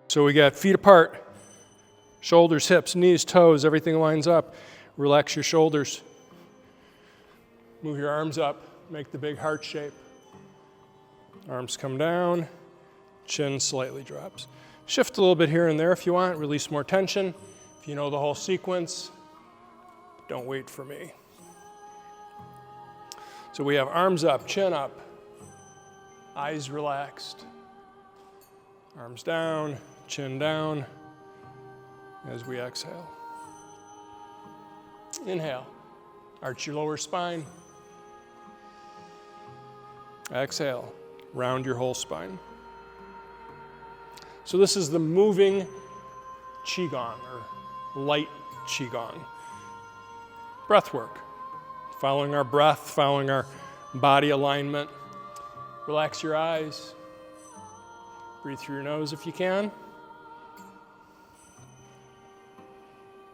So we got feet apart, shoulders, hips, knees, toes, everything lines up. Relax your shoulders. Move your arms up, make the big heart shape. Arms come down, chin slightly drops. Shift a little bit here and there if you want, release more tension. If you know the whole sequence, don't wait for me. So we have arms up, chin up, eyes relaxed. Arms down, chin down as we exhale. Inhale, arch your lower spine. Exhale, round your whole spine. So this is the moving Qigong, or light Qigong. Breath work, following our breath, following our body alignment. Relax your eyes. Breathe through your nose if you can.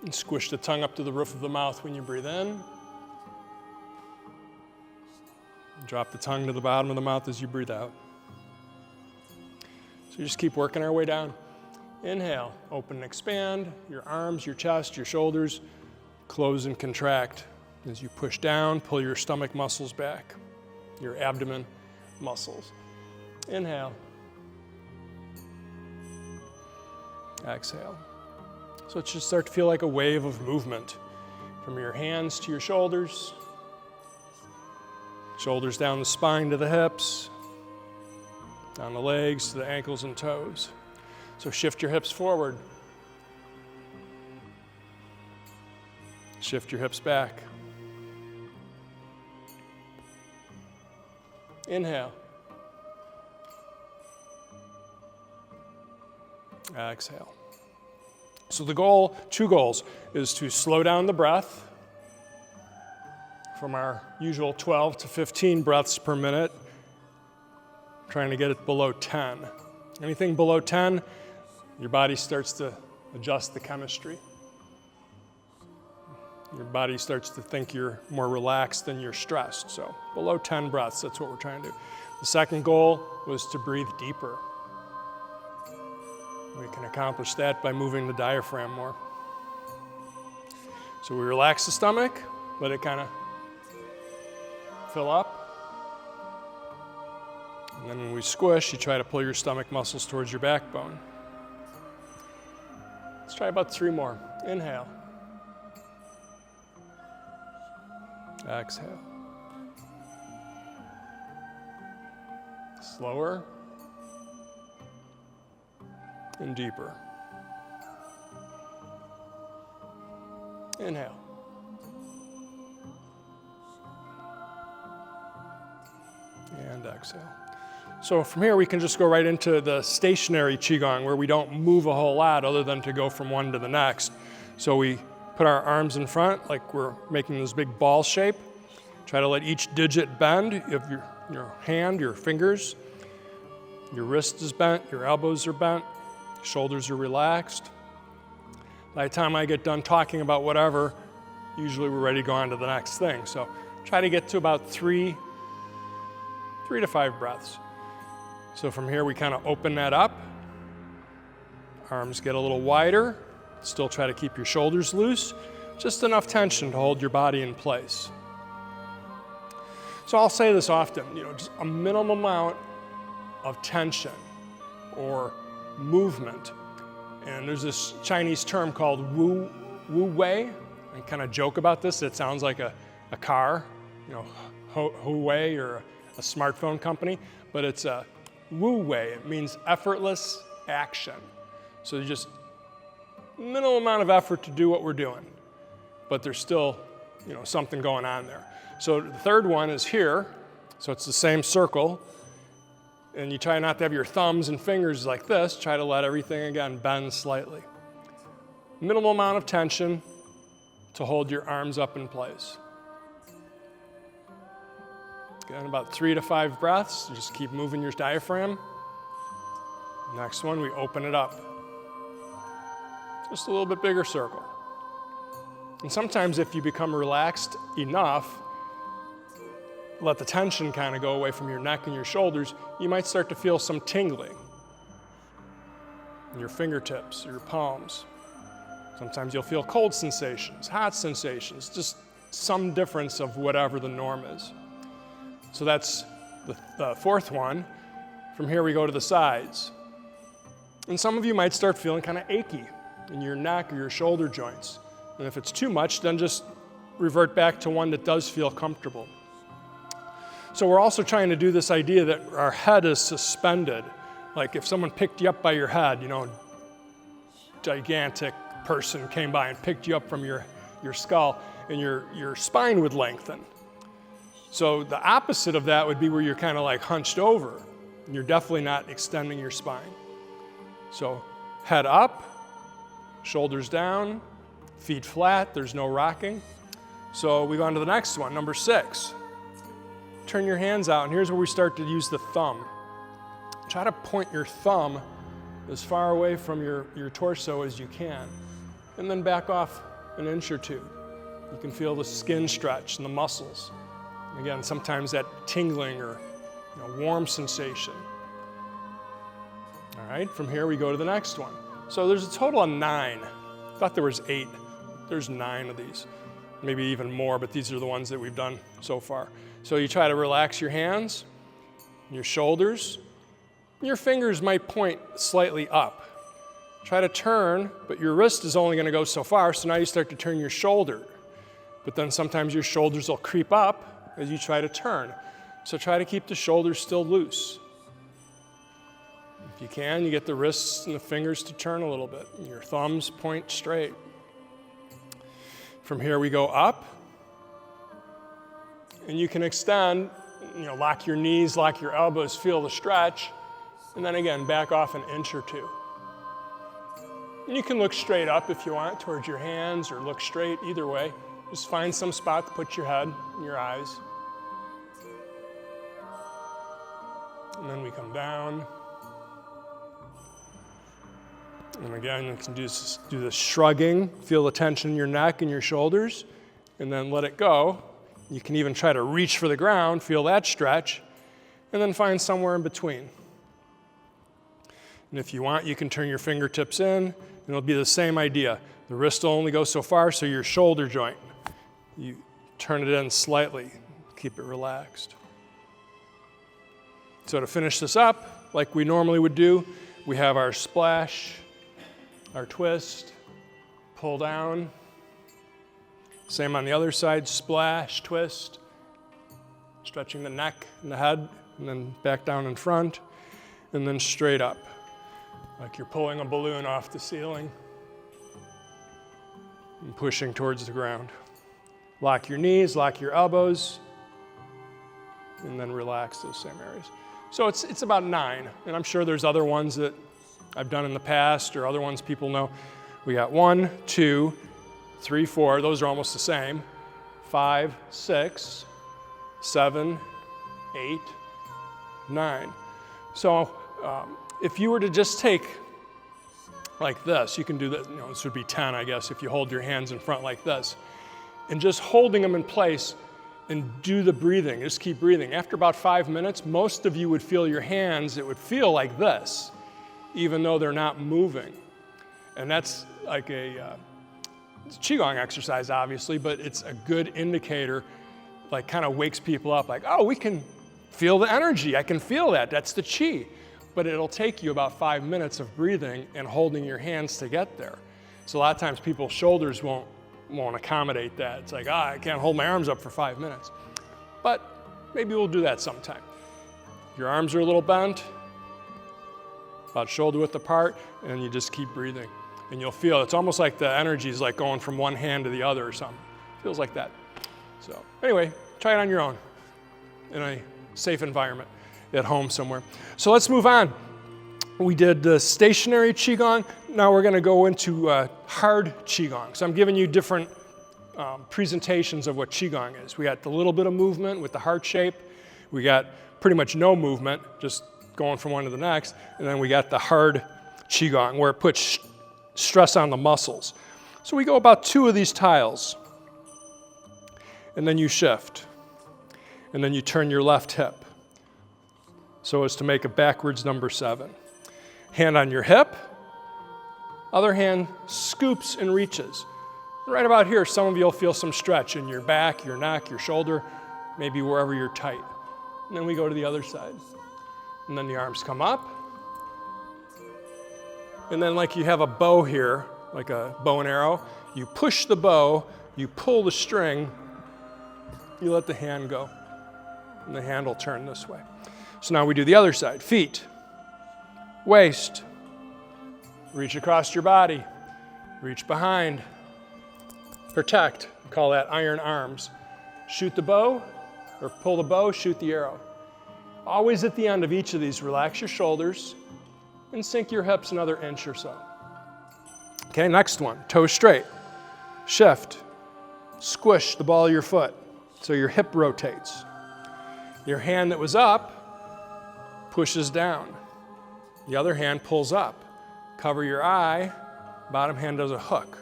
And squish the tongue up to the roof of the mouth when you breathe in. Drop the tongue to the bottom of the mouth as you breathe out. So just keep working our way down. Inhale, open and expand your arms, your chest, your shoulders. Close and contract as you push down, pull your stomach muscles back, your abdomen muscles. Inhale. Exhale. So it should start to feel like a wave of movement from your hands to your shoulders, shoulders down the spine to the hips, down the legs to the ankles and toes. So shift your hips forward. Shift your hips back. Inhale. Exhale. So the goal, two goals, is to slow down the breath from our usual 12 to 15 breaths per minute, trying to get it below 10. Anything below 10, your body starts to adjust the chemistry. Your body starts to think you're more relaxed than you're stressed. So below 10 breaths, that's what we're trying to do. The second goal was to breathe deeper. We can accomplish that by moving the diaphragm more. So we relax the stomach, let it kind of fill up. And then when we squish, you try to pull your stomach muscles towards your backbone. Let's try about 3 more. Inhale. Exhale. Slower and deeper. Inhale. And exhale. So from here we can just go right into the stationary Qigong where we don't move a whole lot other than to go from one to the next. So we put our arms in front like we're making this big ball shape. Try to let each digit bend. You have your hand, your fingers, your wrist is bent, your elbows are bent, shoulders are relaxed. By the time I get done talking about whatever, usually we're ready to go on to the next thing. So try to get to about 3 to 5 breaths. So from here we kind of open that up. Arms get a little wider. Still try to keep your shoulders loose. Just enough tension to hold your body in place. So I'll say this often, just a minimum amount of tension or movement. And there's this Chinese term called wu wei. I kind of joke about this. It sounds like a car, Huawei or a smartphone company, but it's a wu wei. It means effortless action. So just minimal amount of effort to do what we're doing, but there's still, something going on there. So the third one is here. So it's the same circle. And you try not to have your thumbs and fingers like this. Try to let everything, again, bend slightly. Minimal amount of tension to hold your arms up in place. Again, about 3 to 5 breaths. Just keep moving your diaphragm. Next one, we open it up. Just a little bit bigger circle. And sometimes if you become relaxed enough, let the tension kind of go away from your neck and your shoulders, you might start to feel some tingling. in your fingertips, your palms. Sometimes you'll feel cold sensations, hot sensations, just some difference of whatever the norm is. So that's the fourth one. From here we go to the sides. And some of you might start feeling kind of achy in your neck or your shoulder joints. And if it's too much, then just revert back to one that does feel comfortable. So we're also trying to do this idea that our head is suspended. Like if someone picked you up by your head, gigantic person came by and picked you up from your skull, and your spine would lengthen. So the opposite of that would be where you're kind of like hunched over, and you're definitely not extending your spine. So head up, shoulders down, feet flat, there's no rocking. So we go on to the next one, number 6. Turn your hands out, and here's where we start to use the thumb. Try to point your thumb as far away from your torso as you can, and then back off an inch or two. You can feel the skin stretch and the muscles. Again, sometimes that tingling or warm sensation. All right, from here we go to the next one. So there's a total of 9. I thought there was 8. There's 9 of these, maybe even more, but these are the ones that we've done so far. So you try to relax your hands, your shoulders. Your fingers might point slightly up. Try to turn, but your wrist is only going to go so far, so now you start to turn your shoulder. But then sometimes your shoulders will creep up as you try to turn. So try to keep the shoulders still loose. If you can, you get the wrists and the fingers to turn a little bit. And your thumbs point straight. From here we go up. And you can extend, lock your knees, lock your elbows, feel the stretch. And then again, back off an inch or two. And you can look straight up if you want, towards your hands, or look straight, either way. Just find some spot to put your head and your eyes. And then we come down. And again, you can do the shrugging, feel the tension in your neck and your shoulders, and then let it go. You can even try to reach for the ground, feel that stretch, and then find somewhere in between. And if you want, you can turn your fingertips in, and it'll be the same idea. The wrist will only go so far, so your shoulder joint, you turn it in slightly, keep it relaxed. So to finish this up, like we normally would do, we have our splash, our twist, pull down. Same on the other side, splash, twist, stretching the neck and the head, and then back down in front, and then straight up, like you're pulling a balloon off the ceiling and pushing towards the ground. Lock your knees, lock your elbows, and then relax those same areas. So it's about 9, and I'm sure there's other ones that I've done in the past or other ones people know. We got 1, 2, 3, 4, those are almost the same. 5, 6, 7, 8, 9. So if you were to just take like this, you can do that, this would be 10, I guess, if you hold your hands in front like this. And just holding them in place and do the breathing, just keep breathing. After about 5 minutes, most of you would feel your hands, it would feel like this, even though they're not moving. And that's like it's a Qigong exercise, obviously, but it's a good indicator, like kind of wakes people up, like, oh, we can feel the energy, I can feel that, that's the Qi. But it'll take you about 5 minutes of breathing and holding your hands to get there. So a lot of times people's shoulders won't accommodate that. It's like, I can't hold my arms up for 5 minutes. But maybe we'll do that sometime. Your arms are a little bent, about shoulder width apart, and you just keep breathing. And you'll feel, it's almost like the energy is like going from one hand to the other or something. Feels like that. So anyway, try it on your own in a safe environment at home somewhere. So let's move on. We did the stationary Qigong. Now we're going to go into hard Qigong. So I'm giving you different presentations of what Qigong is. We got the little bit of movement with the heart shape. We got pretty much no movement, just going from one to the next. And then we got the hard Qigong, where it puts stress on the muscles. So we go about 2 of these tiles. And then you shift. And then you turn your left hip, so as to make a backwards number 7. Hand on your hip, Other hand scoops and reaches. Right about here, some of you will feel some stretch in your back, your neck, your shoulder, maybe wherever you're tight. And then we go to the other side. And then the arms come up. And then like you have a bow here, like a bow and arrow, you push the bow, you pull the string, you let the hand go. And the hand will turn this way. So now we do the other side. Feet, waist, reach across your body, reach behind, protect. We call that iron arms. Shoot the bow, or pull the bow, shoot the arrow. Always at the end of each of these, relax your shoulders and sink your hips another inch or so. Okay, next one, toes straight. Shift, squish the ball of your foot so your hip rotates. Your hand that was up pushes down. The other hand pulls up. Cover your eye, bottom hand does a hook.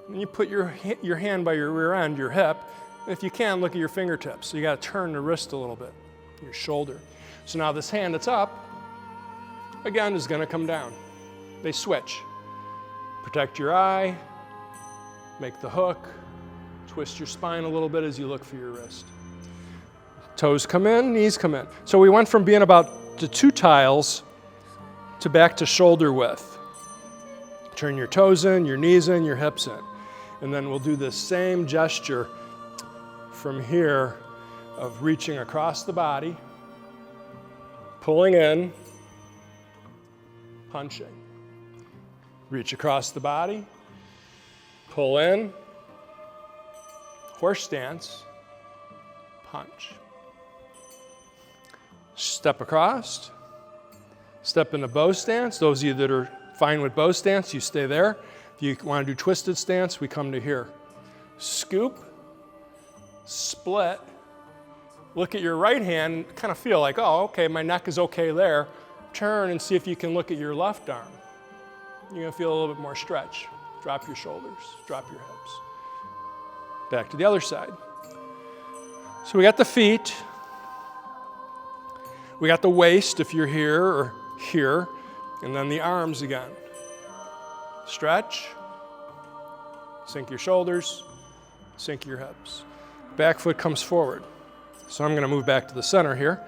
And you put your hand by your rear end, your hip, and if you can, look at your fingertips. So you got to turn the wrist a little bit, your shoulder. So now this hand that's up, again, is going to come down. They switch. Protect your eye, make the hook, twist your spine a little bit as you look for your wrist. Toes come in, knees come in. So we went from being about to 2 tiles to back to shoulder width. Turn your toes in, your knees in, your hips in. And then we'll do the same gesture from here of reaching across the body, pulling in, punching. Reach across the body, pull in, horse stance, punch. Step across, step into bow stance. Those of you that are fine with bow stance, you stay there. If you want to do twisted stance, we come to here. Scoop, split, look at your right hand, kind of feel like, oh, okay, my neck is okay there. Turn and see if you can look at your left arm. You're going to feel a little bit more stretch. Drop your shoulders, drop your hips. Back to the other side. So we got the feet. We got the waist if you're here or here. And then the arms again. Stretch. Sink your shoulders. Sink your hips. Back foot comes forward. So I'm going to move back to the center here.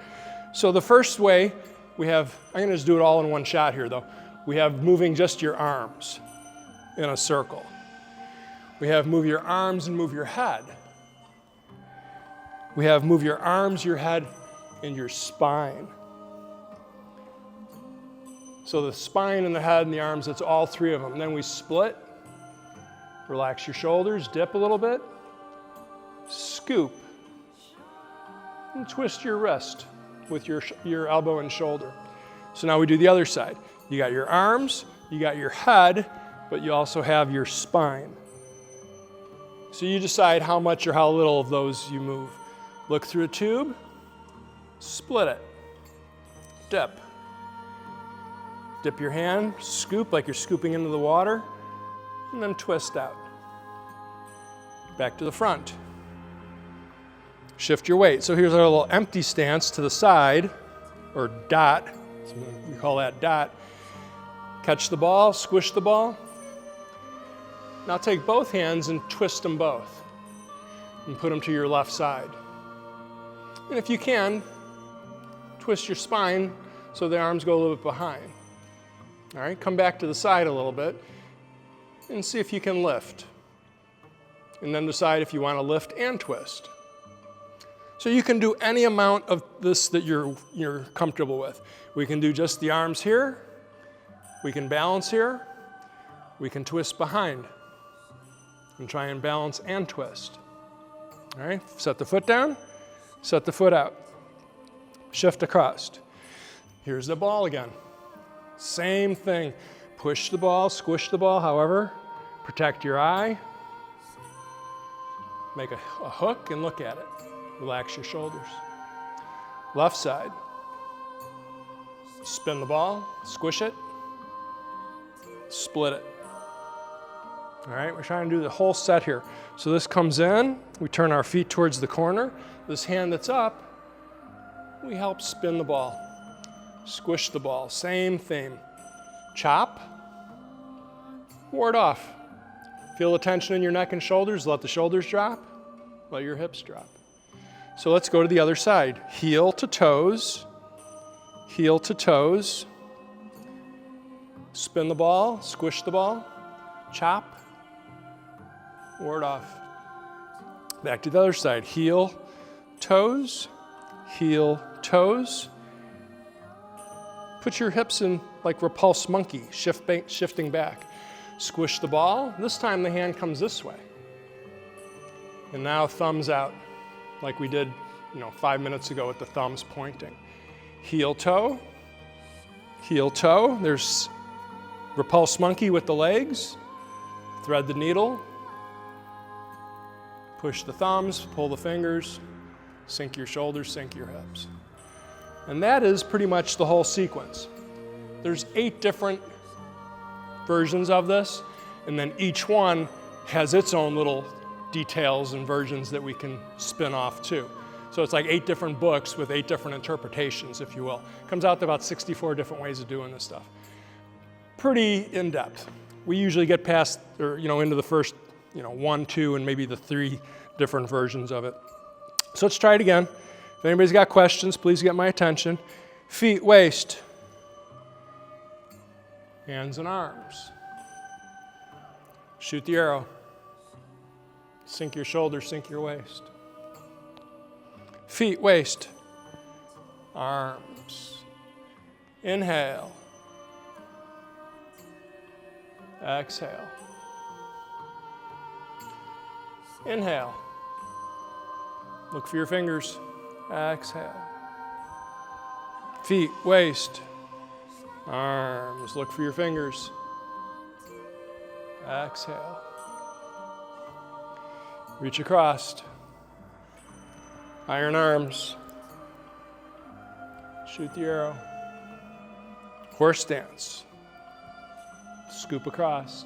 So the first way we have, I'm going to just do it all in one shot here though. We have moving just your arms in a circle. We have move your arms and move your head. We have move your arms, your head, and your spine. So the spine and the head and the arms, it's all 3 of them. And then we split. Relax your shoulders, dip a little bit. Scoop. And twist your wrist with your elbow and shoulder. So now we do the other side. You got your arms, you got your head, but you also have your spine. So you decide how much or how little of those you move. Look through a tube, split it, dip. Dip your hand, scoop like you're scooping into the water, and then twist out. Back to the front. Shift your weight. So here's our little empty stance to the side, or dot. We call that dot. Catch the ball, squish the ball. Now take both hands and twist them both and put them to your left side. And if you can, twist your spine so the arms go a little bit behind. All right, come back to the side a little bit and see if you can lift. And then decide if you want to lift and twist. So you can do any amount of this that you're comfortable with. We can do just the arms here. We can balance here. We can twist behind and try and balance and twist. All right, set the foot down, set the foot out. Shift across. Here's the ball again. Same thing. Push the ball, squish the ball, however. Protect your eye. Make a hook and look at it. Relax your shoulders. Left side. Spin the ball, squish it, split it. All right, we're trying to do the whole set here. So this comes in, we turn our feet towards the corner. This hand that's up, we help spin the ball. Squish the ball, same thing. Chop, ward off. Feel the tension in your neck and shoulders. Let the shoulders drop. Let your hips drop. So let's go to the other side. Heel to toes. Heel to toes. Spin the ball. Squish the ball. Chop. Ward off. Back to the other side. Heel, toes. Heel, toes. Put your hips in like repulse monkey, shifting back. Squish the ball. This time the hand comes this way. And now thumbs out, like we did 5 minutes ago with the thumbs pointing. Heel, toe. Heel, toe. There's repulse monkey with the legs. Thread the needle. Push the thumbs, pull the fingers, sink your shoulders, sink your hips. And that is pretty much the whole sequence. There's 8 different versions of this, and then each one has its own little details and versions that we can spin off too. So it's like 8 different books with 8 different interpretations, if you will. Comes out to about 64 different ways of doing this stuff. Pretty in-depth. We usually get past, or into the first 1, 2, and maybe the 3 different versions of it. So let's try it again. If anybody's got questions, please get my attention. Feet, waist. Hands and arms. Shoot the arrow. Sink your shoulders, sink your waist. Feet, waist. Arms. Inhale. Exhale. Inhale. Look for your fingers. Exhale. Feet, waist, arms. Look for your fingers. Exhale. Reach across. Iron arms. Shoot the arrow. Horse stance. Scoop across.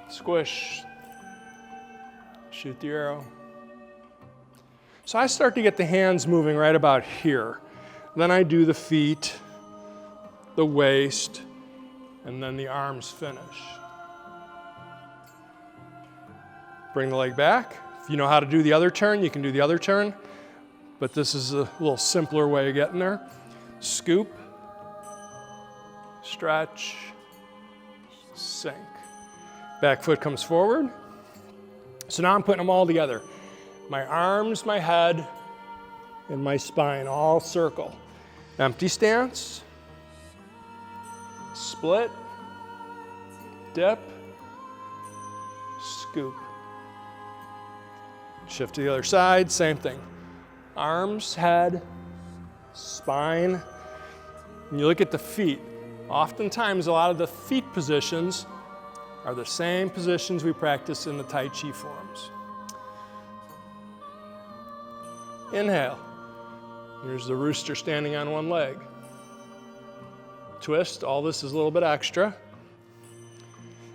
Squish. Shoot the arrow. So I start to get the hands moving right about here. Then I do the feet, the waist, and then the arms finish. Bring the leg back. If you know how to do the other turn, you can do the other turn. But this is a little simpler way of getting there. Scoop, stretch, sink. Back foot comes forward. So now I'm putting them all together. My arms, my head, and my spine all circle. Empty stance, split, dip, scoop. Shift to the other side, same thing. Arms, head, spine. And you look at the feet. Oftentimes, a lot of the feet positions are the same positions we practice in the Tai Chi forms. Inhale. Here's the rooster standing on one leg. Twist. All this is a little bit extra.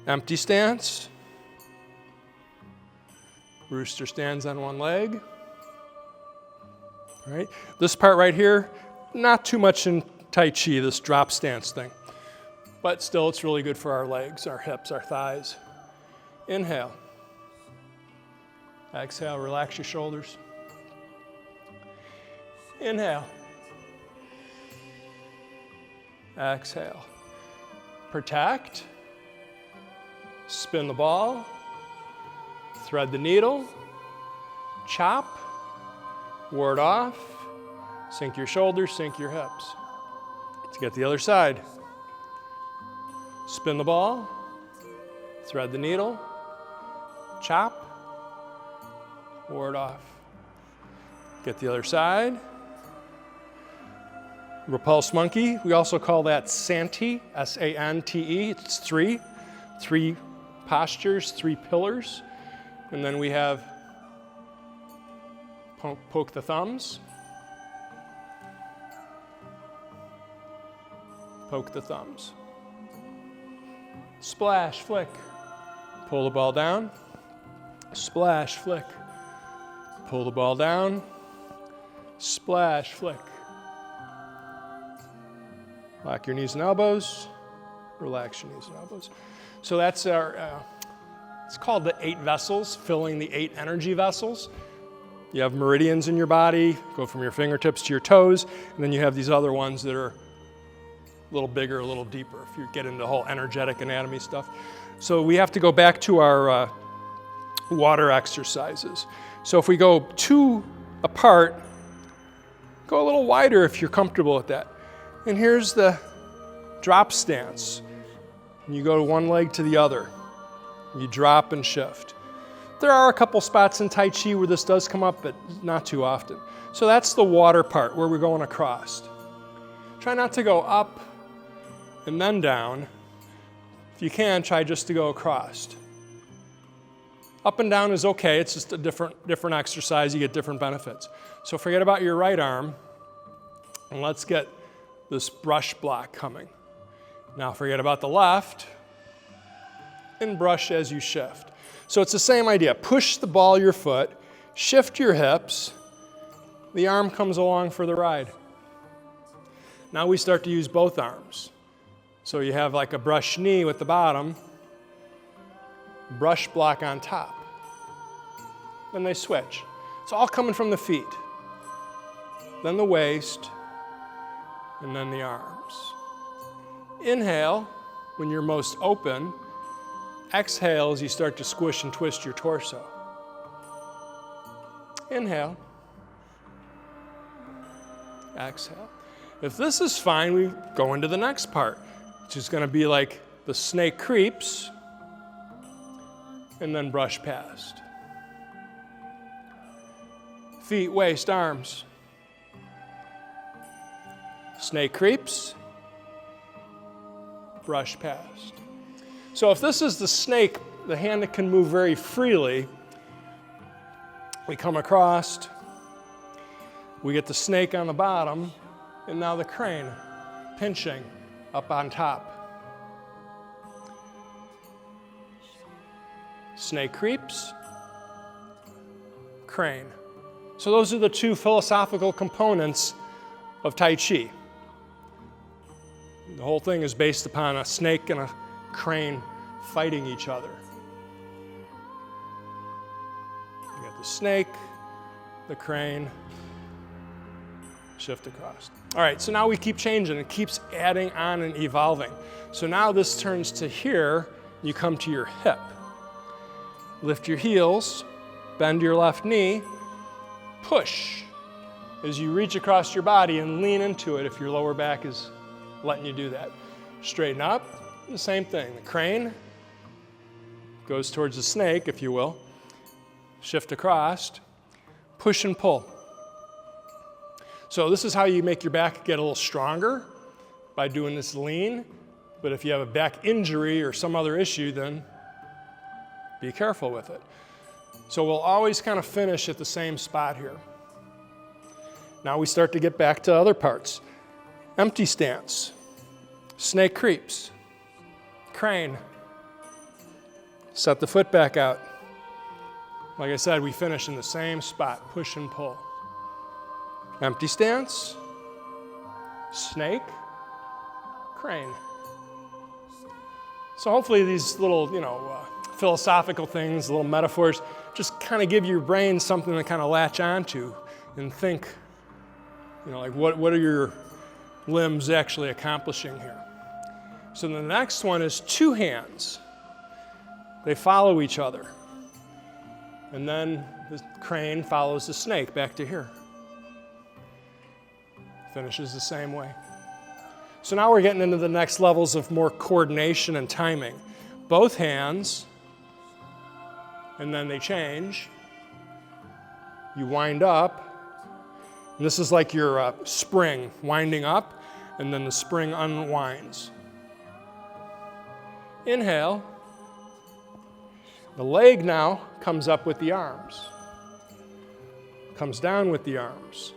Empty stance. Rooster stands on one leg. All right. This part right here, not too much in Tai Chi, this drop stance thing. But still, it's really good for our legs, our hips, our thighs. Inhale. Exhale, relax your shoulders. Inhale. Exhale. Protect. Spin the ball. Thread the needle. Chop. Ward off. Sink your shoulders, sink your hips. Let's get the other side. Spin the ball. Thread the needle. Chop. Ward off. Get the other side. Repulse monkey. We also call that Sante, S-A-N-T-E. It's 3 postures, 3 pillars. And then we have poke the thumbs. Poke the thumbs. Splash, flick. Pull the ball down. Splash, flick. Pull the ball down. Splash, flick. Lock your knees and elbows. Relax your knees and elbows. So that's our, it's called the 8 vessels, filling the 8 energy vessels. You have meridians in your body, go from your fingertips to your toes, and then you have these other ones that are a little bigger, a little deeper, if you get into the whole energetic anatomy stuff. So we have to go back to our water exercises. So if we go 2 apart, go a little wider if you're comfortable with that. And here's the drop stance. And you go to one leg to the other. You drop and shift. There are a couple spots in Tai Chi where this does come up, but not too often. So that's the water part where we're going across. Try not to go up and then down. If you can, try just to go across. Up and down is okay, it's just a different exercise, you get different benefits. So forget about your right arm, and let's get this brush block coming. Now forget about the left, and brush as you shift. So it's the same idea. Push the ball of your foot, shift your hips, the arm comes along for the ride. Now we start to use both arms. So you have like a brush knee with the bottom, brush block on top. Then they switch. It's all coming from the feet. Then the waist, and then the arms. Inhale when you're most open. Exhale as you start to squish and twist your torso. Inhale. Exhale. If this is fine, we go into the next part, which is going to be like the snake creeps and then brush past. Feet, waist, arms. Snake creeps, brush past. So if this is the snake, the hand that can move very freely, we come across, we get the snake on the bottom, and now the crane, pinching up on top. Snake creeps, crane. So those are the 2 philosophical components of Tai Chi. The whole thing is based upon a snake and a crane fighting each other. You got the snake, the crane, shift across. All right, so now we keep changing. It keeps adding on and evolving. So now this turns to here. You come to your hip. Lift your heels, bend your left knee, push as you reach across your body and lean into it if your lower back is letting you do that. Straighten up, the same thing. The crane goes towards the snake, if you will. Shift across, push and pull. So this is how you make your back get a little stronger, by doing this lean. But if you have a back injury or some other issue, then be careful with it. So we'll always kind of finish at the same spot here. Now we start to get back to other parts. Empty stance, snake creeps, crane. Set the foot back out. Like I said, we finish in the same spot, push and pull. Empty stance, snake, crane. So hopefully these little, philosophical things, little metaphors, just kind of give your brain something to kind of latch onto and think, like what are your limbs actually accomplishing here? So the next one is 2 hands. They follow each other. And then the crane follows the snake back to here. Finishes the same way. So now we're getting into the next levels of more coordination and timing. Both hands, and then they change. You wind up, and this is like your spring winding up, and then the spring unwinds. Inhale. The leg now comes up with the arms, comes down with the arms.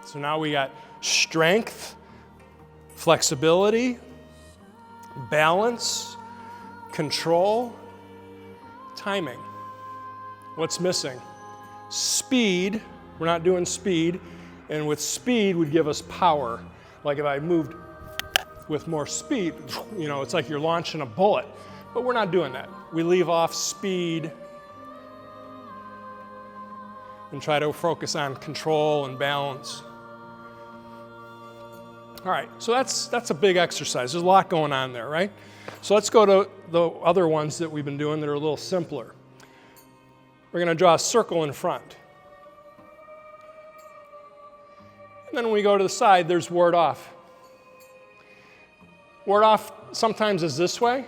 So now we got strength, flexibility, balance, control, timing. What's missing? Speed. We're not doing speed. And with speed would give us power. Like if I moved with more speed. You know, it's like you're launching a bullet, but we're not doing that. We leave off speed and try to focus on control and balance. All right, so that's a big exercise. There's a lot going on there, right? So let's go to the other ones that we've been doing that are a little simpler. We're going to draw a circle in front. And then when we go to the side, there's ward off. Ward off sometimes is this way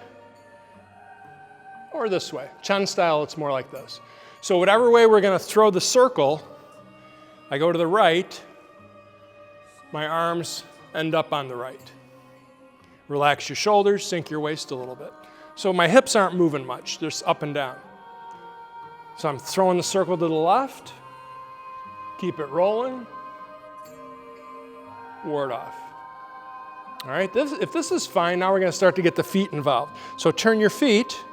or this way. Chen style, it's more like this. So whatever way we're going to throw the circle, I go to the right, my arms end up on the right. Relax your shoulders, sink your waist a little bit. So my hips aren't moving much, they're up and down. So I'm throwing the circle to the left, keep it rolling, ward off. All right, if this is fine, now we're going to start to get the feet involved. So turn your feet,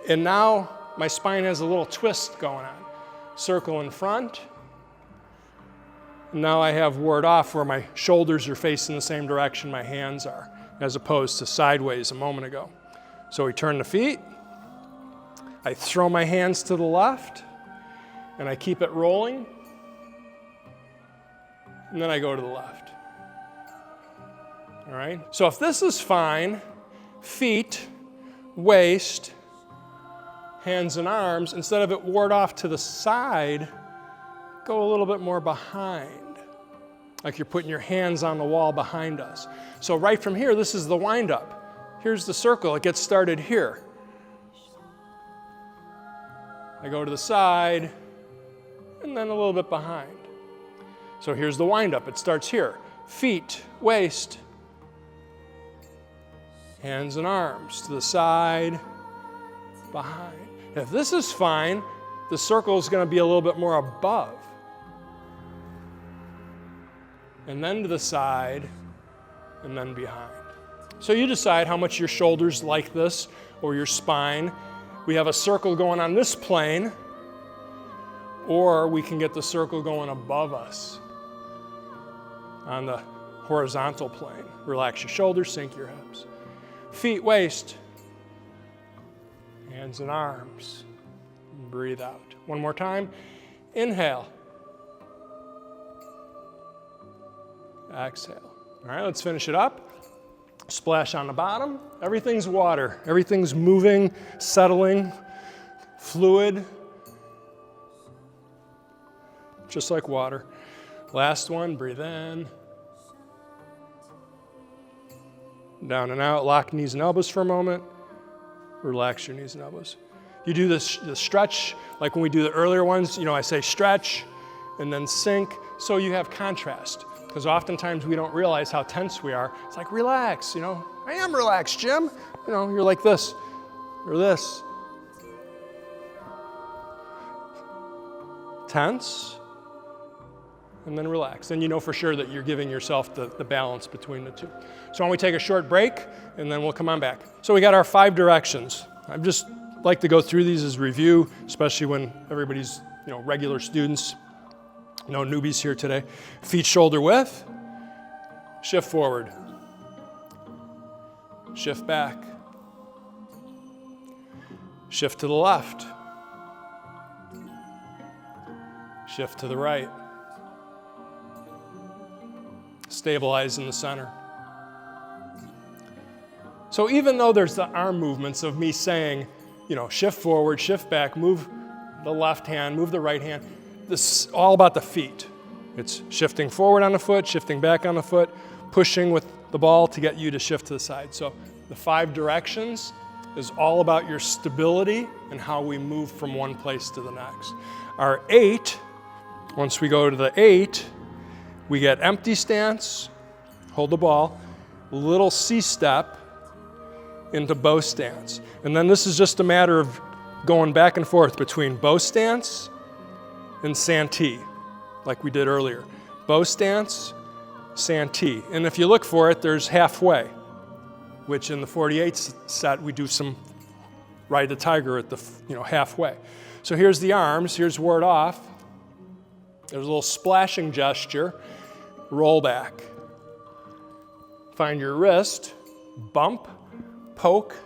and now my spine has a little twist going on. Circle in front. Now I have ward off where my shoulders are facing the same direction my hands are, as opposed to sideways a moment ago. So we turn the feet, I throw my hands to the left, and I keep it rolling, and then I go to the left. All right? So if this is fine, feet, waist, hands and arms, instead of it ward off to the side, go a little bit more behind, like you're putting your hands on the wall behind us. So right from here, this is the wind-up. Here's the circle. It gets started here. I go to the side, and then a little bit behind. So here's the wind-up. It starts here. Feet, waist, hands and arms to the side, behind. If this is fine, the circle is going to be a little bit more above. And then to the side, and then behind. So you decide how much your shoulders like this, or your spine. We have a circle going on this plane, or we can get the circle going above us on the horizontal plane. Relax your shoulders, sink your hips. Feet, waist, hands and arms. Breathe out. One more time. Inhale. Exhale. All right, let's finish it up. Splash on the bottom. Everything's water. Everything's moving, settling, fluid, just like water. Last one, breathe in. Down and out. Lock knees and elbows for a moment. Relax your knees and elbows. You do the stretch, like when we do the earlier ones, you know, I say stretch and then sink, so you have contrast. Because oftentimes we don't realize how tense we are. It's like, relax, you know. I am relaxed, Jim. You know, you're like this or this. Tense, and then relax. Then you know for sure that you're giving yourself the balance between the two. So why don't we take a short break, and then we'll come on back. So we got our 5 directions. I just like to go through these as review, especially when everybody's, you know, regular students. No newbies here today. Feet shoulder width. Shift forward. Shift back. Shift to the left. Shift to the right. Stabilize in the center. So even though there's the arm movements of me saying, you know, shift forward, shift back, move the left hand, move the right hand, this is all about the feet. It's shifting forward on the foot, shifting back on the foot, pushing with the ball to get you to shift to the side. So the 5 directions is all about your stability and how we move from one place to the next. Our 8, once we go to the 8, we get empty stance, hold the ball, little C-step into bow stance. And then this is just a matter of going back and forth between bow stance and santee, like we did earlier. Bow stance, santee. And if you look for it, there's halfway, which in the 48 set, we do some ride the tiger at the, you know, halfway. So here's the arms, here's ward off. There's a little splashing gesture, roll back. Find your wrist, bump, poke,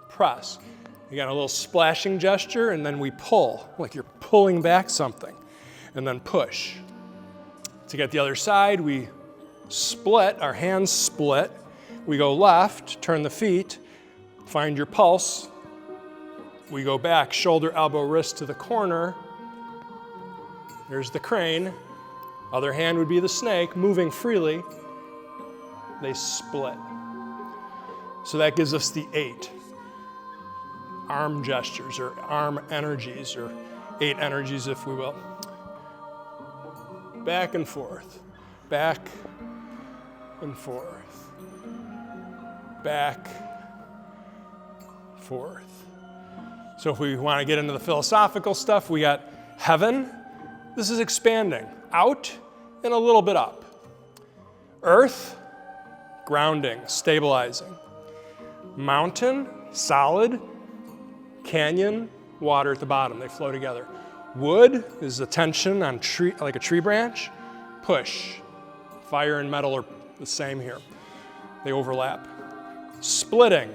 press. You got a little splashing gesture, and then we pull, like you're pulling back something, and then push. To get the other side, we split, our hands split. We go left, turn the feet, find your pulse. We go back, shoulder, elbow, wrist to the corner. There's the crane. Other hand would be the snake, moving freely. They split. So that gives us the 8 arm gestures, or arm energies, or 8 energies, if we will. Back and forth, back and forth, back, forth. So if we want to get into the philosophical stuff, we got heaven. This is expanding, out and a little bit up. Earth, grounding, stabilizing. Mountain, solid. Canyon, water at the bottom, they flow together. Wood is the tension on tree, like a tree branch. Push. Fire and metal are the same here. They overlap. Splitting.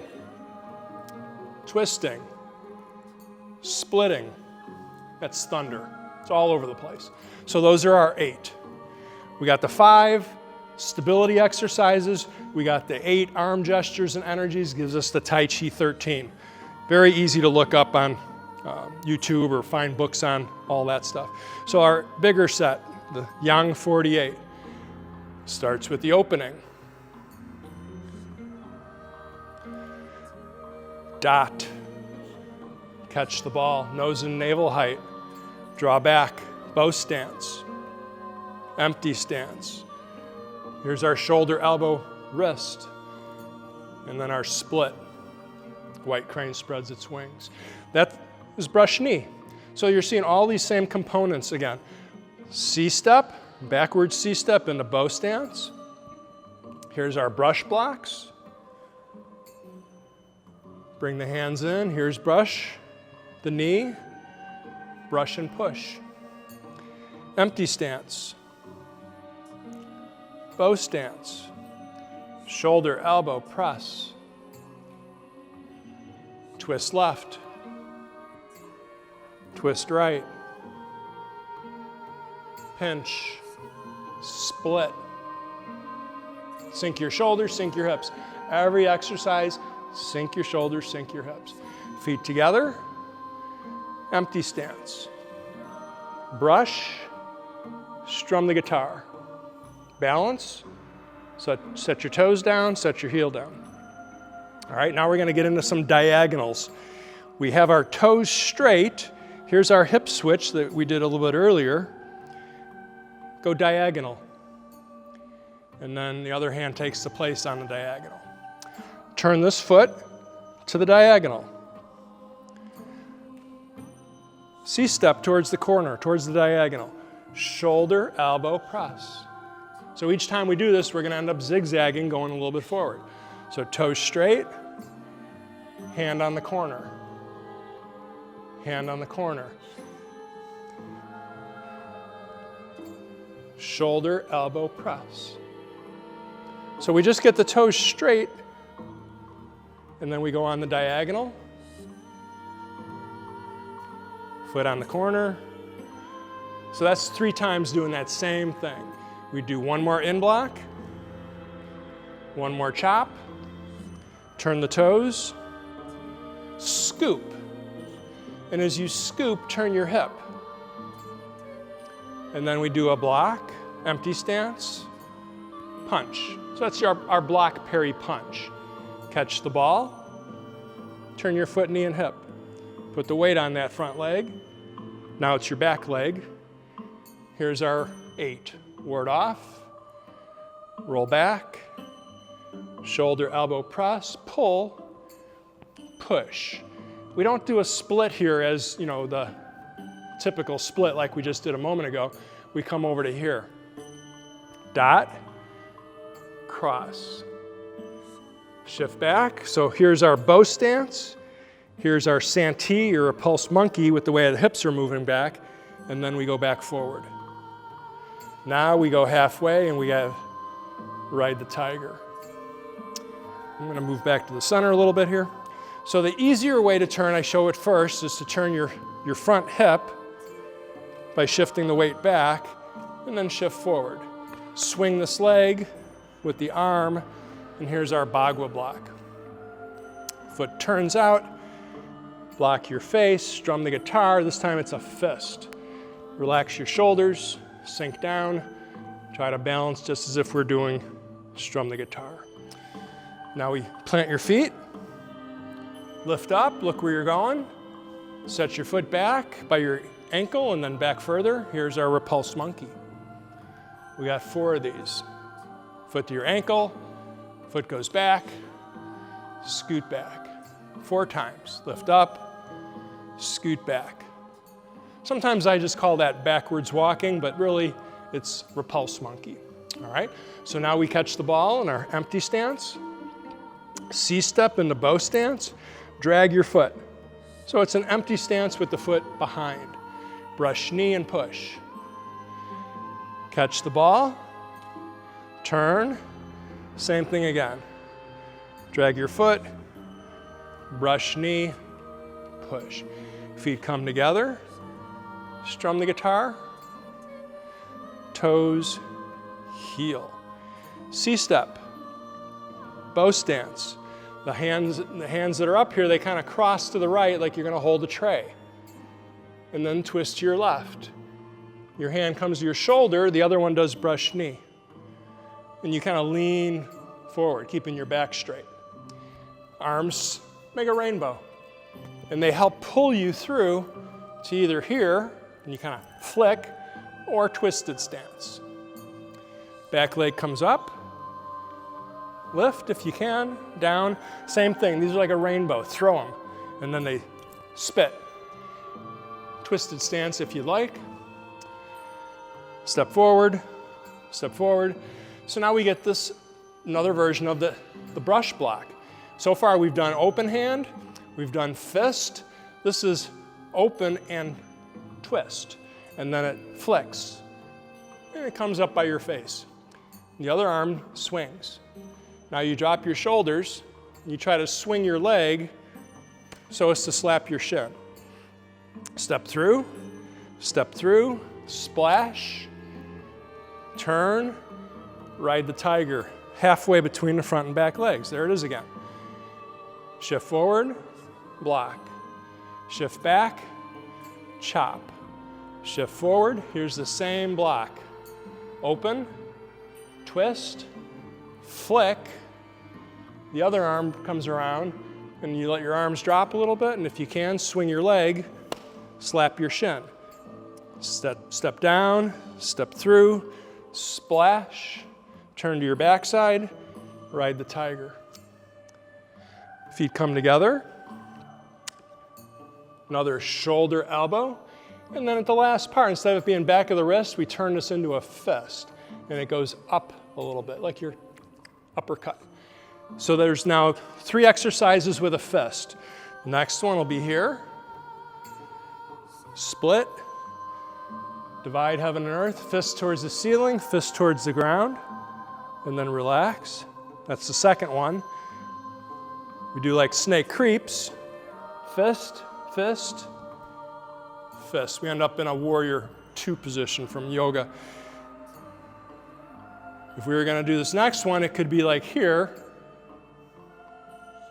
Twisting. Splitting. That's thunder. It's all over the place. So those are our 8. We got the 5 stability exercises. We got the 8 arm gestures and energies, gives us the Tai Chi 13. Very easy to look up on YouTube or find books on all that stuff. So our bigger set, the Yang 48, starts with the opening. Dot. Catch the ball, nose and navel height. Draw back, bow stance. Empty stance. Here's our shoulder, elbow, wrist. And then our split. White crane spreads its wings. That is brush knee. So you're seeing all these same components again. C-step, backward C-step into bow stance. Here's our brush blocks. Bring the hands in. Here's brush, the knee, brush and push. Empty stance. Bow stance. Shoulder, elbow, press. Twist left. Twist right. Pinch. Split. Sink your shoulders, sink your hips. Every exercise, sink your shoulders, sink your hips. Feet together. Empty stance. Brush. Strum the guitar. Balance. Set your toes down, set your heel down. All right, now we're going to get into some diagonals. We have our toes straight. Here's our hip switch that we did a little bit earlier. Go diagonal. And then the other hand takes the place on the diagonal. Turn this foot to the diagonal. C-step towards the corner, towards the diagonal. Shoulder, elbow, press. So each time we do this, we're going to end up zigzagging, going a little bit forward. So toes straight, hand on the corner, hand on the corner. Shoulder, elbow, press. So we just get the toes straight, and then we go on the diagonal. Foot on the corner. So that's 3 times doing that same thing. We do one more in block, one more chop, turn the toes, scoop. And as you scoop, turn your hip. And then we do a block, empty stance, punch. So that's our block parry punch. Catch the ball, turn your foot, knee, and hip. Put the weight on that front leg. Now it's your back leg. Here's our 8. Ward off, roll back, shoulder, elbow, press, pull, push. We don't do a split here as, you know, the typical split like we just did a moment ago. We come over to here. Dot, cross. Shift back. So here's our bow stance. Here's our santee or a pulse monkey with the way the hips are moving back. And then we go back forward. Now we go halfway and we have ride the tiger. I'm going to move back to the center a little bit here. So the easier way to turn, I show it first, is to turn your front hip by shifting the weight back and then shift forward. Swing this leg with the arm, and here's our Bagua block. Foot turns out, block your face, strum the guitar. This time it's a fist. Relax your shoulders, sink down, try to balance just as if we're doing strum the guitar. Now we plant your feet, lift up, look where you're going, set your foot back by your ankle and then back further. Here's our repulsed monkey. We got 4 of these. Foot to your ankle, foot goes back, scoot back. 4 times, lift up, scoot back. Sometimes I just call that backwards walking, but really it's repulsed monkey. All right, so now we catch the ball in our empty stance. C-step into bow stance, drag your foot. So it's an empty stance with the foot behind. Brush knee and push. Catch the ball, turn, same thing again. Drag your foot, brush knee, push. Feet come together, strum the guitar, toes, heel. C-step, bow stance. The hands that are up here, they kind of cross to the right like you're going to hold a tray. And then twist to your left. Your hand comes to your shoulder, the other one does brush knee. And you kind of lean forward, keeping your back straight. Arms make a rainbow. And they help pull you through to either here, and you kind of flick, or twisted stance. Back leg comes up. Lift if you can, down, same thing. These are like a rainbow, throw them, and then they spit. Twisted stance if you'd like. Step forward, step forward. So now we get this, another version of the brush block. So far we've done open hand, we've done fist. This is open and twist, and then it flicks, and it comes up by your face. The other arm swings. Now you drop your shoulders, and you try to swing your leg so as to slap your shin. Step through, splash, turn, ride the tiger, halfway between the front and back legs. There it is again. Shift forward, block. Shift back, chop. Shift forward, here's the same block. Open, twist, flick. The other arm comes around, and you let your arms drop a little bit, and if you can, swing your leg, slap your shin. Step down, step through, splash, turn to your backside, ride the tiger. Feet come together. Another shoulder, elbow. And then at the last part, instead of it being back of the wrist, we turn this into a fist. And it goes up a little bit, like your uppercut. So there's now 3 exercises with a fist. The next one will be here. Split. Divide heaven and earth. Fist towards the ceiling, fist towards the ground. And then relax. That's the second one. We do like snake creeps. Fist, fist, fist. We end up in a warrior 2 position from yoga. If we were going to do this next one, it could be like here,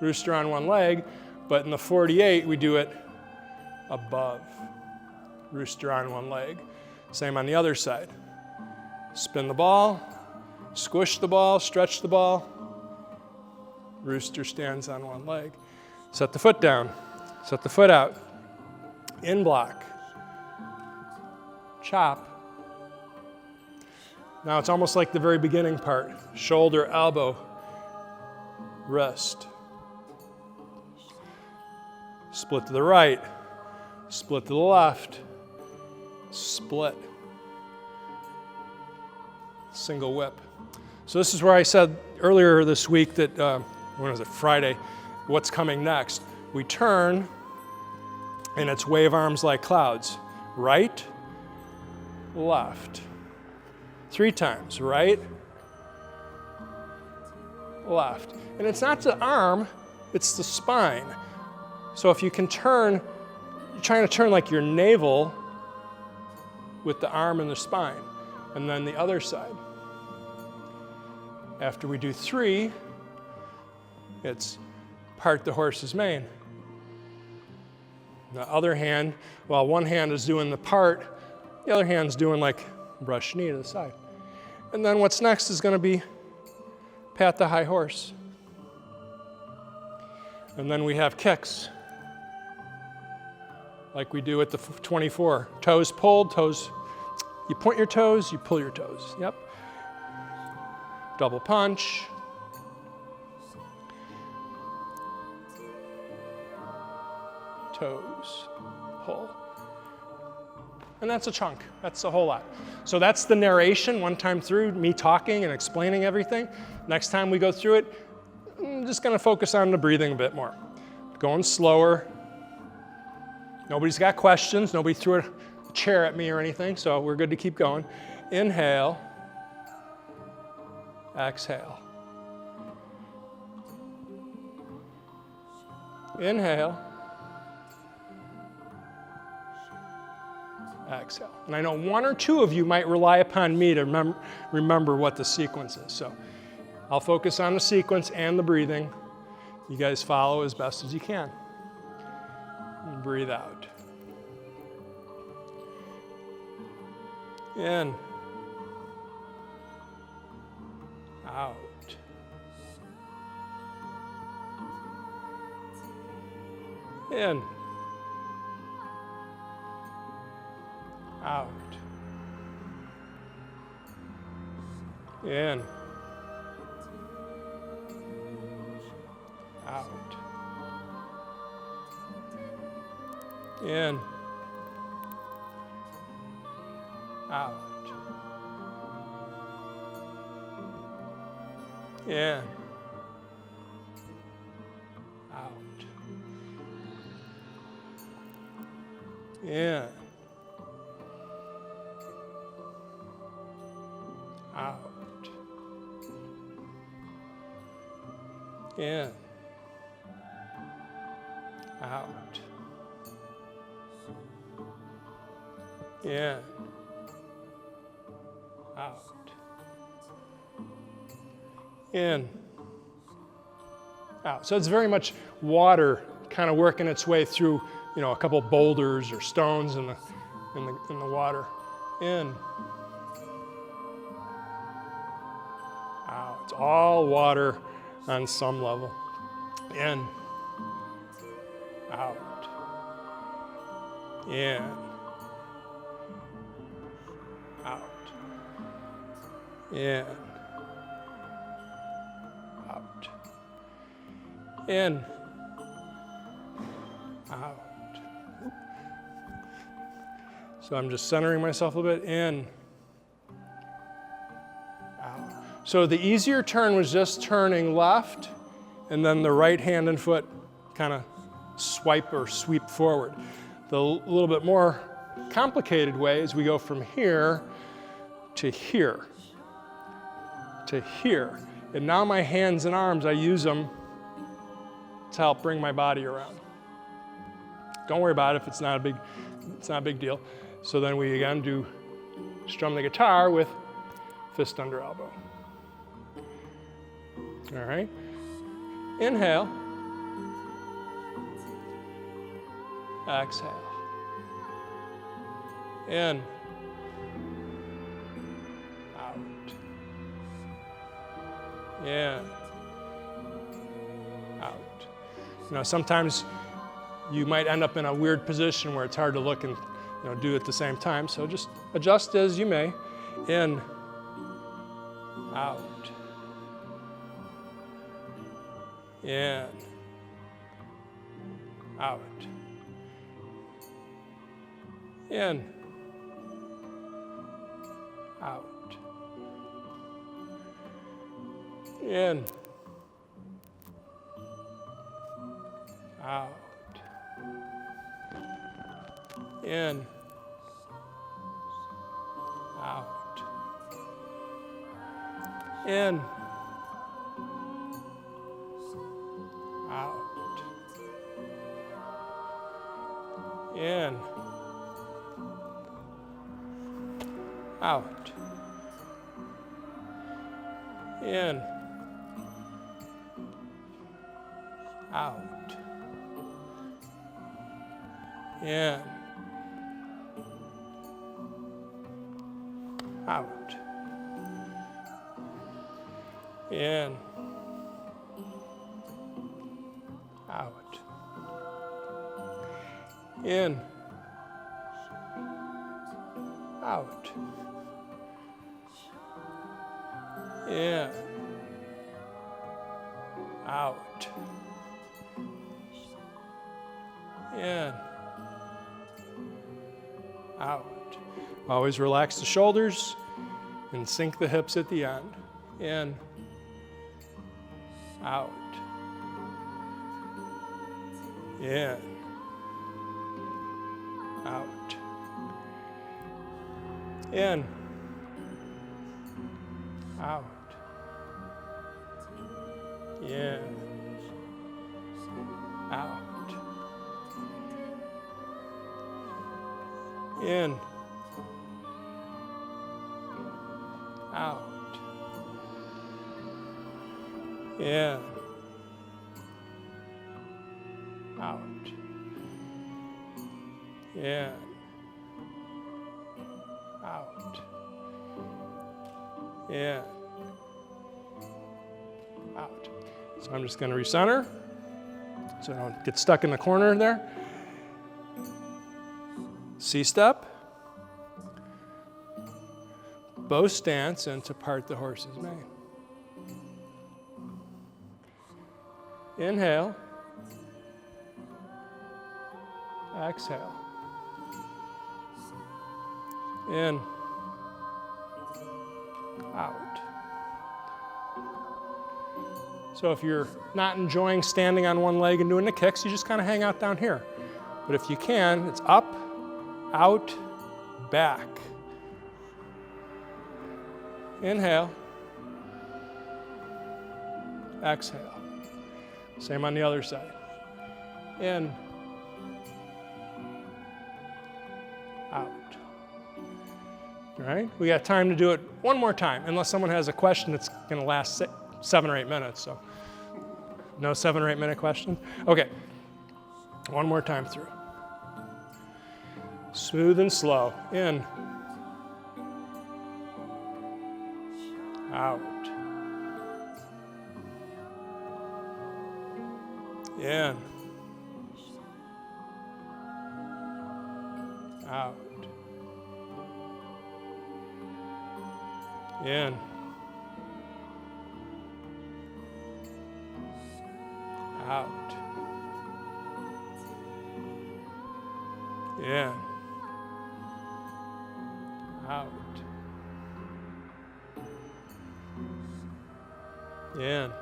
rooster on one leg, but in the 48, we do it above, rooster on one leg. Same on the other side. Spin the ball, squish the ball, stretch the ball, rooster stands on one leg. Set the foot down, set the foot out, in block, chop. Now it's almost like the very beginning part. Shoulder, elbow, wrist. Split to the right, split to the left, split. Single whip. So this is where I said earlier this week that, when was it, Friday, what's coming next? We turn, and it's wave arms like clouds. Right, left. 3 times, right, left. And it's not the arm, it's the spine. So if you can turn, you're trying to turn like your navel with the arm and the spine, and then the other side. After we do 3, it's part the horse's mane. The other hand, while one hand is doing the part, the other hand's doing like brush knee to the side. And then what's next is going to be pat the high horse. And then we have kicks, like we do at the 24. Toes pulled, toes, you point your toes, you pull your toes. Yep. Double punch. Toes, pull. And that's a chunk. That's a whole lot. So that's the narration one time through, me talking and explaining everything. Next time we go through it, I'm just going to focus on the breathing a bit more. Going slower. Nobody's got questions. Nobody threw a chair at me or anything, so we're good to keep going. Inhale. Exhale. Inhale. Exhale. And I know 1 or 2 of you might rely upon me to remember what the sequence is. So I'll focus on the sequence and the breathing. You guys follow as best as you can. And breathe out. In. Out. In. Out. In. Out. In. Out. In. Out. In. Out. In. Out. In. Out. In. Out. So it's very much water kind of working its way through, a couple boulders or stones in the water. In. Out. It's all water on some level. In. Out. In. Out. In. Out. In. Out. So I'm just centering myself a bit. In. Out. So the easier turn was just turning left, and then the right hand and foot kind of swipe or sweep forward. The little bit more complicated way is we go from here to here, to here. And now my hands and arms, I use them to help bring my body around. Don't worry about it if it's not a big deal. So then we again do strum the guitar with fist under elbow. All right. Inhale. Exhale. In. Out. In. Out. Sometimes you might end up in a weird position where it's hard to look and do it at the same time. So just adjust as you may. In. Out. In. Out. In. Out. In. Out. In. Out. In. in, out, in, out, in, out, in, out, in, out, in, out, in, out. Always relax the shoulders and sink the hips at the end. In, out, in, out, in, out, in, out, in, out, in, out, in, out, in, out. So I'm just going to recenter so I don't get stuck in the corner there. C-step, bow stance, and to part the horse's mane. Inhale, exhale, in, out. So if you're not enjoying standing on one leg and doing the kicks, you just kind of hang out down here. But if you can, it's up, out, back. Inhale, exhale. Same on the other side. In, out. All right, we got time to do it one more time, unless someone has a question that's going to last 7 or 8 minutes. So, no 7 or 8 minute questions? Okay, one more time through. Smooth and slow. In, out, in, out, in, out, in, out, in,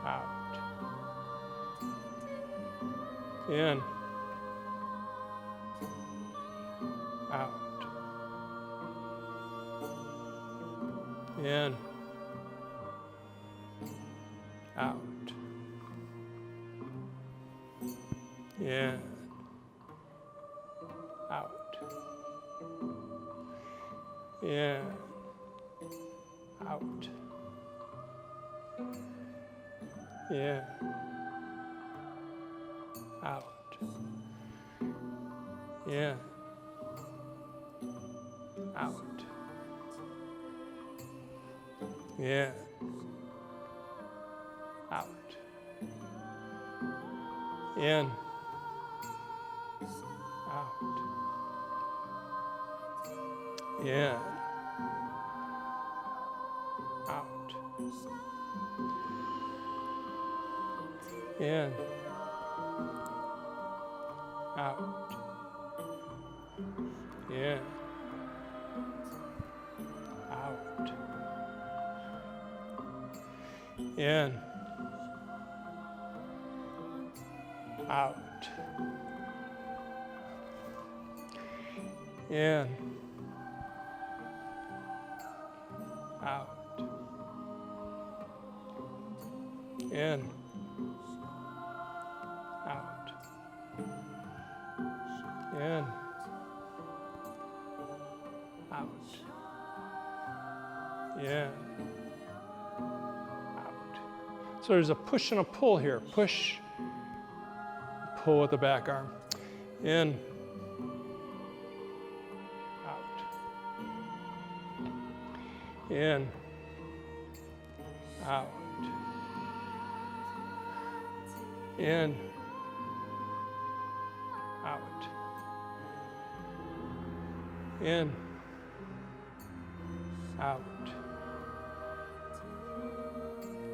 out, in, out, in, out, in, out, in, out, in, out, in, out, in, out, in, out, in, out, in, out, in, out, in, out, in, out, in, in, out. So there's a push and a pull here. Push, pull with the back arm. In, out. In, out. In, out. In, out.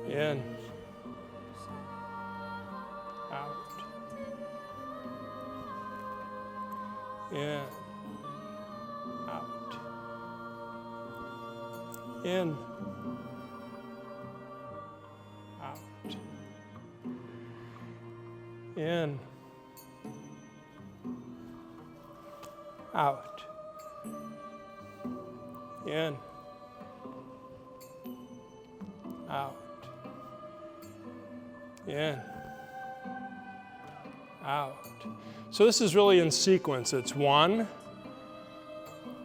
In, out. In, out. In, out. In, out. In, out. In, out. So this is really in sequence. It's 1,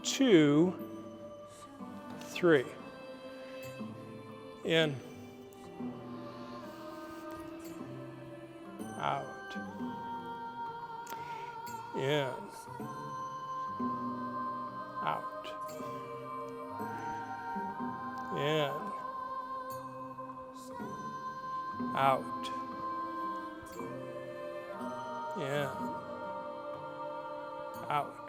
2, 3. In, out. In, out. In, out. In, out.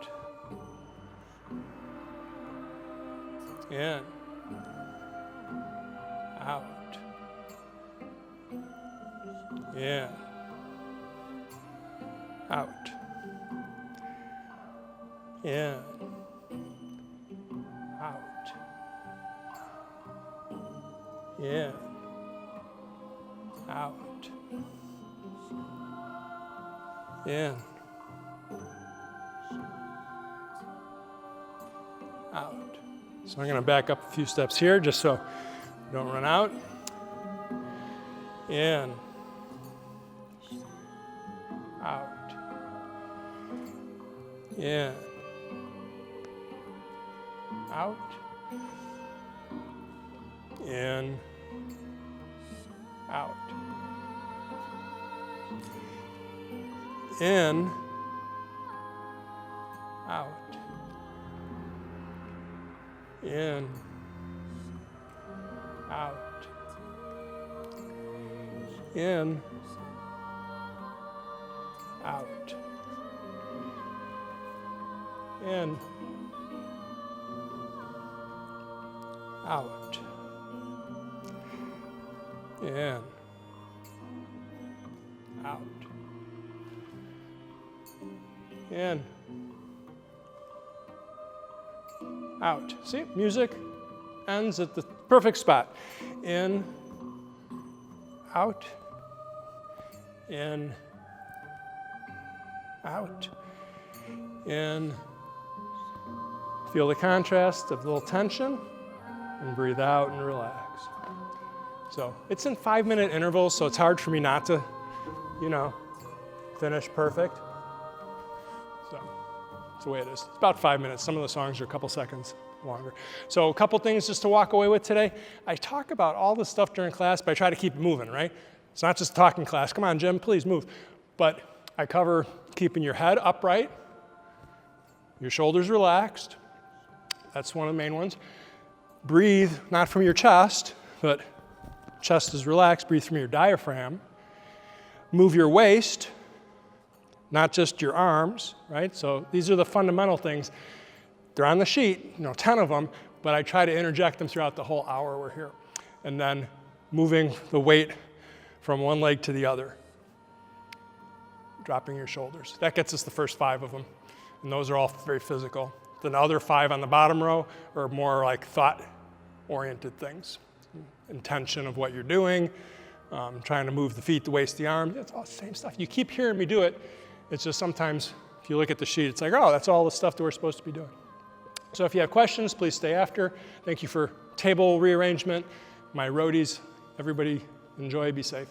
In, out. In, out. In, out. In, out. In, out. So I'm going to back up a few steps here just so we don't run out. In, out. In, out. In, out. In, out. In, out. In, out. In, out. In, out. In, out. See, music ends at the perfect spot. In, out. In, out. In, feel the contrast of a little tension, and breathe out and relax. So it's in 5-minute intervals, so it's hard for me not to, finish perfect. So that's the way it is. It's about 5 minutes. Some of the songs are a couple seconds longer. So a couple things just to walk away with today. I talk about all this stuff during class, but I try to keep it moving, right? It's not just a talking class. Come on, Jim, please move. But I cover keeping your head upright, your shoulders relaxed. That's one of the main ones. Breathe, not from your chest, but chest is relaxed. Breathe from your diaphragm. Move your waist, not just your arms, right? So these are the fundamental things. They're on the sheet, 10 of them, but I try to interject them throughout the whole hour we're here. And then moving the weight from one leg to the other. Dropping your shoulders. That gets us the first 5 of them. And those are all very physical. Then the other 5 on the bottom row are more like thought-oriented things. Intention of what you're doing, trying to move the feet, the waist, the arms. It's all the same stuff. You keep hearing me do it. It's just sometimes if you look at the sheet, it's like, oh, that's all the stuff that we're supposed to be doing. So if you have questions, please stay after. Thank you for table rearrangement. My roadies, everybody enjoy, be safe.